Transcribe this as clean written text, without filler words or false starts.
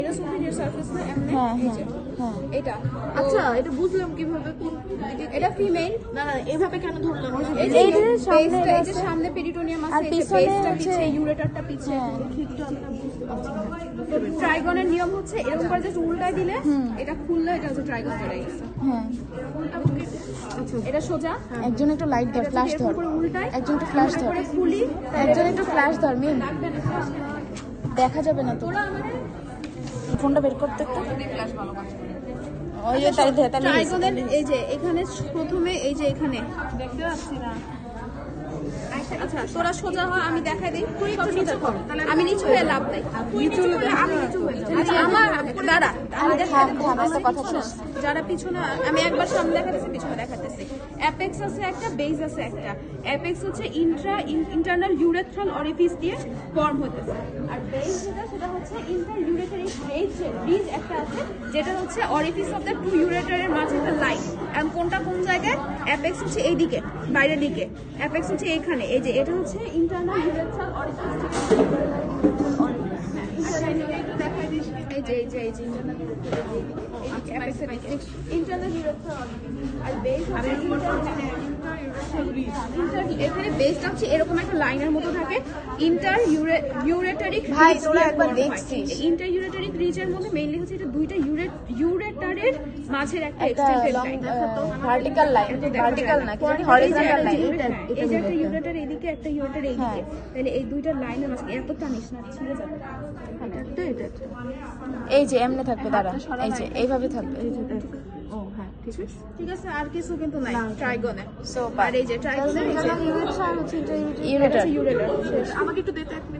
এটা superior surface না এমনি হ্যাঁ এই হ্যাঁ যে হ্যাঁ। এটা আচ্ছা এটা বুঝলাম কিভাবে কোন দিকে এটা ফিমেল না না এভাবে কেন ধরলাম এই যে এই যে সামনে বেসটা এই যে আছে। সামনে পেরিটোনিয়াম আর আছে এই যে পিছনে বেসটা হচ্ছে- পিছে ইউরেটারটা পিছে হ্যাঁ। ট্রাইগনের নিয়ম হচ্ছে এরকম করে জাস্ট উল্টায় দিলে এটা খুললে এটা হচ্ছে ট্রাইগন বেরিয়ে গেছে হ্যাঁ। এটা সোজা একজন একটু লাইট ধর, এটা ফ্ল্যাশ যদি ধর। এরকম করে উল্টায় একজন একটু ফ্ল্যাশ ধর। করে খুলি একজন একটু ফ্ল্যাশ ধর মিম। দেখা যাবে না তো। ফোনটা বের করতে একটু। ওই যে তাই দে তাহলে ট্রাইগনের এই যে এখানে প্রথমে এই যে এখানে দেখতে পাচ্ছি না আচ্ছা তোরা সোজা হয় আমি দেখাই দিই তুই একটু নিচু কর আমি নিচু হয়ে লাভ নাই তুই নিচু করলে আমি নিচু হয়ে যাব আচ্ছা আমার দাঁড়া আমি দেখাই দিই থাম একটা কথা শেষ। যারা পিছনে আমি একবার সামনে দেখাতেছি পিছনে দেখাতেছি অ্যাপেক্স আছে একটা বেস আছে একটা অ্যাপেক্স হচ্ছে ইন্টারনাল ইউরেথ্রাল অরিফিস দিয়ে ফর্ম হতেছে আর বেস যেটা সেটা হচ্ছে ইন্টার ইউরেটারি ব্রিজ একটা আছে যেটা হচ্ছে অরিফিস অফ দ্য টু ইউরেটারের মাঝে একটা লাইন এবং কোনটা কোন জায়গায় অ্যাপেক্স হচ্ছে এইদিকে বাইরের দিকে অ্যাপেক্স হচ্ছে এখানে এই যে এটা হচ্ছে ইন্টারনাল ইউরেথ্রাল অরিফিস এই যে ইন্টারনাল ইন্টারনাল ইউরেথ্রাল আর বেস এখানে বেসটা হচ্ছে এরকম একটা লাইনের মতো থাকে ইন্টার ইউরেটারিক ভাই, তোরা একবার দেখছিস। ইন্টার ইউরেটারিক রিজের মধ্যে মেইনলি হচ্ছে এটা দুইটা ইউরেটারের মাঝের একটা একটা extended long line vertical line, vertical না কি জানি হরিজন্টাল লাইন। এই যে একটা ইউরেটার এইদিকে একটা ইউরেটার এইদিকে হ্যাঁ। তাহলে এই দুইটা লাইনের মাঝে এত টানিস না ছিঁড়ে যাবে এই যে এমনে থাকবে দাঁড়া, এই যে এইভাবে থাকবে। ও হ্যাঁ ঠিক আছে ঠিক আছে আর কিছু কিন্তু নাই ট্রাইগনে সো আর এই যে ট্রাইগনের ইউরেটার। ইউরেটার আমাকে একটু দিতে এক মিনিট